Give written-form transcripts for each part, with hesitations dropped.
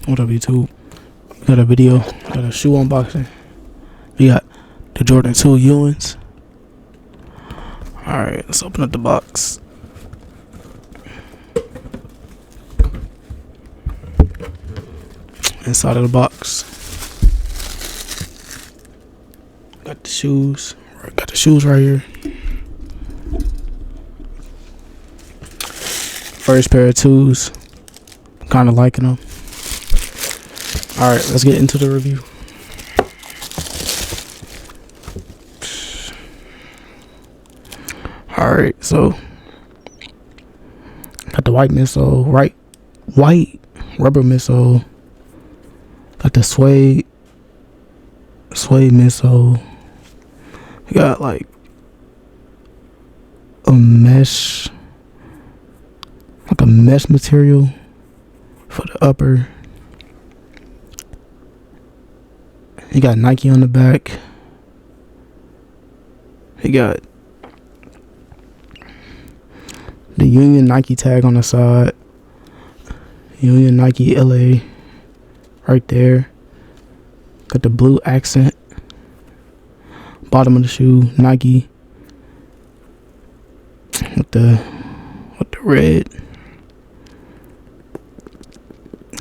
What up, YouTube? We got a video, got a shoe unboxing. We got the Jordan 2 Ewans. Alright, let's open up the box. Inside of the box, got the shoes. Got the shoes right here. First pair of twos. Kind of liking them. Alright, let's get into the review. Alright, so got the white midsole, white rubber midsole. Got the suede midsole. We got like a mesh material for the upper. You got Nike on the back. You got the Union Nike tag on the side. Union Nike LA right there. Got the blue accent. Bottom of the shoe, Nike. With the red.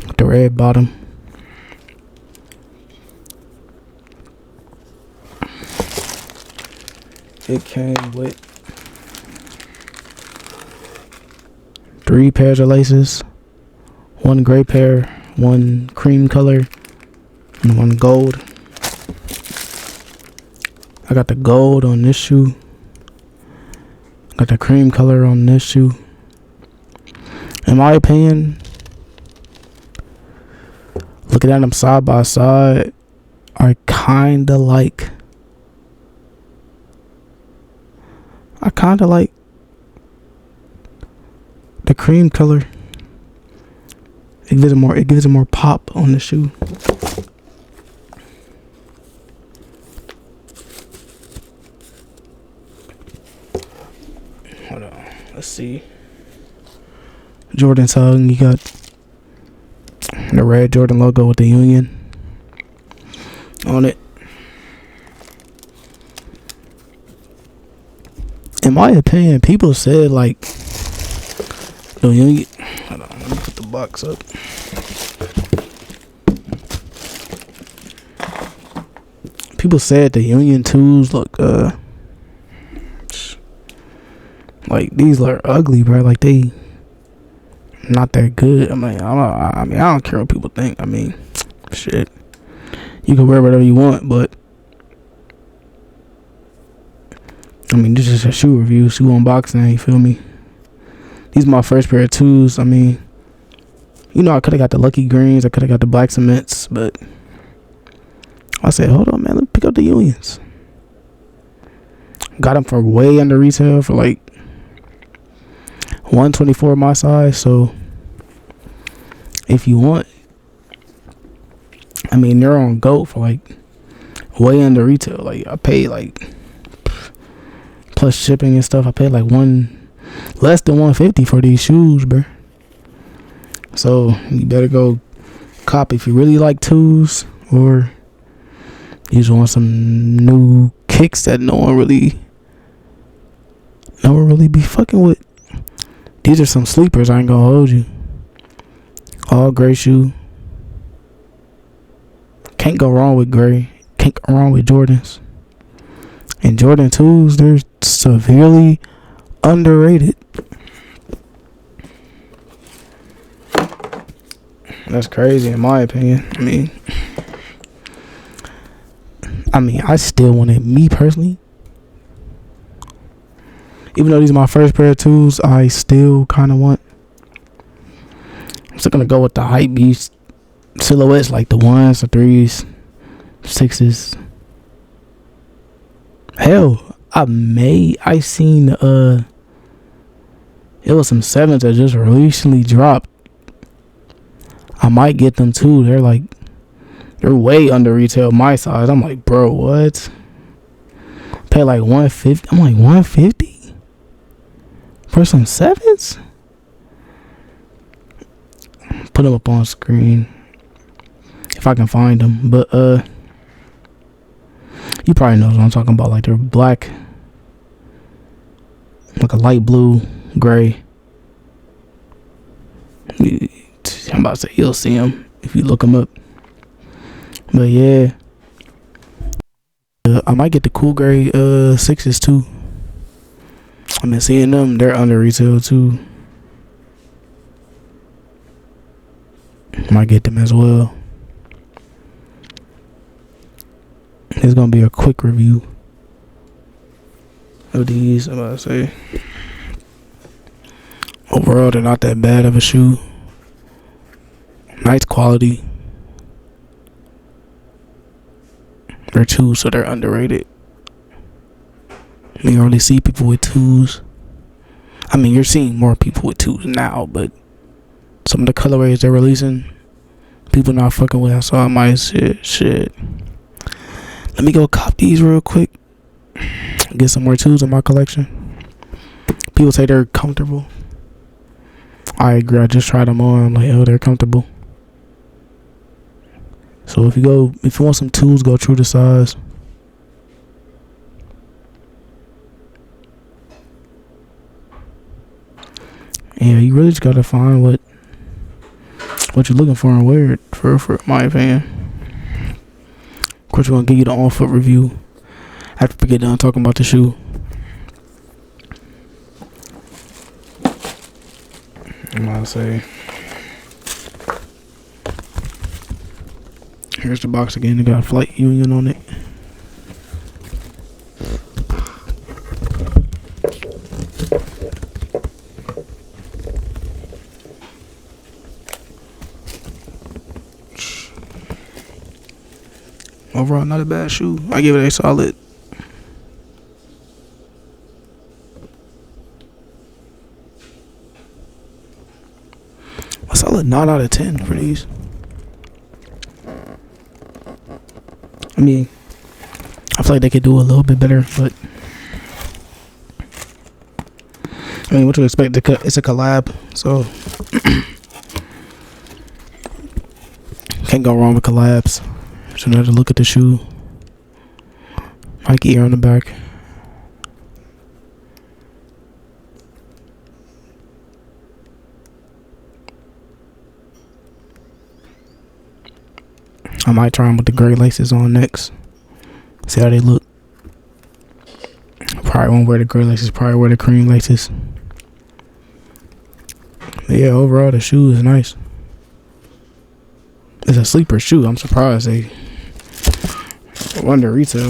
With the red bottom. It came with 3 pairs of laces, 1 gray pair, 1 cream color, and 1 gold. I got the gold on this shoe. Got the cream color on this shoe. In my opinion, looking at them side by side, I kinda like the cream color. It gives it more pop on the shoe. Hold on, let's see. Jordan tongue, you got the red Jordan logo with the Union on it. In my opinion, people said like the Union. Hold on, let me put the box up. People said the Union 2s look like these are ugly, bro. Like they not that good. I don't care what people think. I mean, shit. You can wear whatever you want, but I mean, this is a shoe review, shoe unboxing. You feel me? These are my first pair of twos. I mean, you know, I could have got the Lucky Greens. I could have got the Black Cements, but I said, hold on, man. Let me pick up the Unions. Got them for way under retail for like $124 my size. So if you want, I mean, they're on GOAT for like way under retail. Like I paid like plus shipping and stuff. I paid like less than $150 for these shoes, bro. So you better go cop if you really like twos, or you just want some new kicks that no one really be fucking with. These are some sleepers, I ain't gonna hold you. All gray shoe. Can't go wrong with gray. Can't go wrong with Jordans. And Jordan 2s, they're severely underrated. That's crazy in my opinion. I mean, I still want it, me personally. Even though these are my first pair of twos, I still kind of want. I'm still gonna go with the hype beast silhouettes, like the 1s, the 3s, 6s. Hell, I seen it was some 7s that just recently dropped. I might get them too. They're way under retail my size. I'm like, bro, what? Pay like $150. I'm like, $150 for some 7s? Put them up on screen. if I can find them. But you probably know what I'm talking about. Like they're black, like a light blue, gray. I'm about to say you'll see them if you look them up. But yeah, I might get the cool gray 6s too. I've been seeing them. They're under retail too. Might get them as well. It's gonna be a quick review of these. I'm about to say overall they're not that bad of a shoe. Nice quality. They're 2s, so they're underrated. You only see people with 2s. I mean, you're seeing more people with 2s now, but some of the colorways they're releasing, people not fucking with. So I might say, shit. Let me go cop these real quick. Get some more 2s in my collection. People say they're comfortable. I agree. I just tried them on. I'm like, oh, they're comfortable. So if you want some 2s, go true to size. Yeah, you really just gotta find what you're looking for and wear it, for my opinion. Of course, we're gonna give you the on-foot review after we get done talking about the shoe. I'm gonna say, here's the box again. It got a flight union on it. Overall, not a bad shoe. I give it a solid. A solid 9 out of 10 for these. I mean, I feel like they could do a little bit better, but I mean, what you expect? It's a collab, so can't go wrong with collabs. So now to look at the shoe. Nike Air on the back. I might try them with the gray laces on next. See how they look. Probably won't wear the gray laces. Probably wear the cream laces. But yeah, overall the shoe is nice. It's a sleeper shoe. I'm surprised they under retail.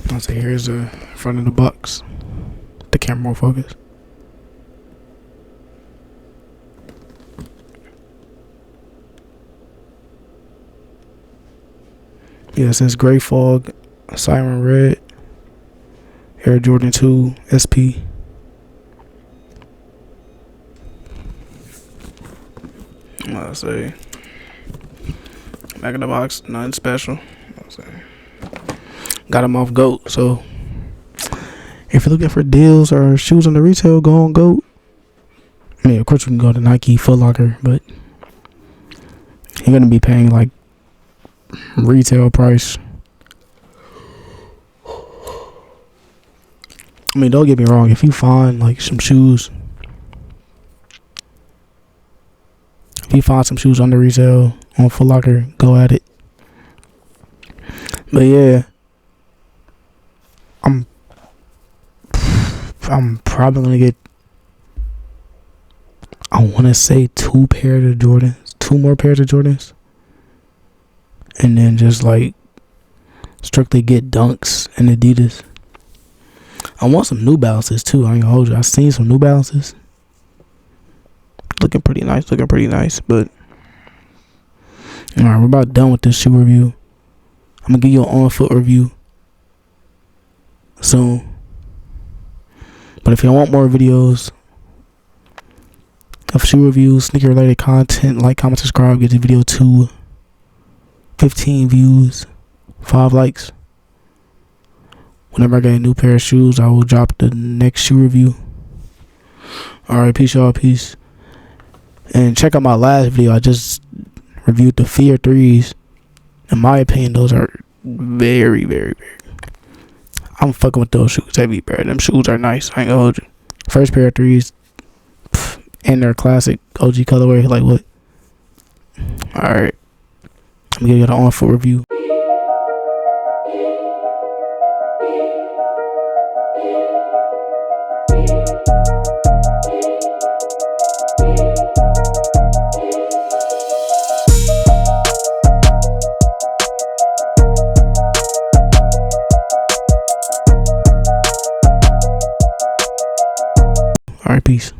I'll say here's the front of the box. The camera will focus. Yeah, it says Gray Fog, Siren Red, Air Jordan 2 SP. I'll say back of the box, nothing special. I'll say got them off GOAT, so if you're looking for deals or shoes on the retail, go on GOAT. I mean, of course, you can go to Nike, Foot Locker, but you're gonna be paying like retail price. I mean, don't get me wrong. If you find like some shoes, if you find some shoes on the retail on Foot Locker, go at it. But yeah, I'm probably gonna get, I want to say 2 more pairs of Jordans, and then just like strictly get Dunks and Adidas. I want some New Balances too. I ain't gonna hold you. I seen some New Balances looking pretty nice. But all right, we're about done with this shoe review. I'm gonna give you an on-foot review soon. But if you want more videos of shoe reviews, sneaker related content, like, comment, subscribe, get the video to 15 views, 5 likes. Whenever I get a new pair of shoes, I will drop the next shoe review. Alright, peace y'all, peace. And check out my last video. I just reviewed the Fear 3s. In my opinion, those are very, very, very. I'm fucking with those shoes heavy, bro. Them shoes are nice. I ain't gonna hold you. First pair of 3s. And their classic OG colorway. Like, what? Alright. I'm gonna give you the on-foot review. Alright, peace.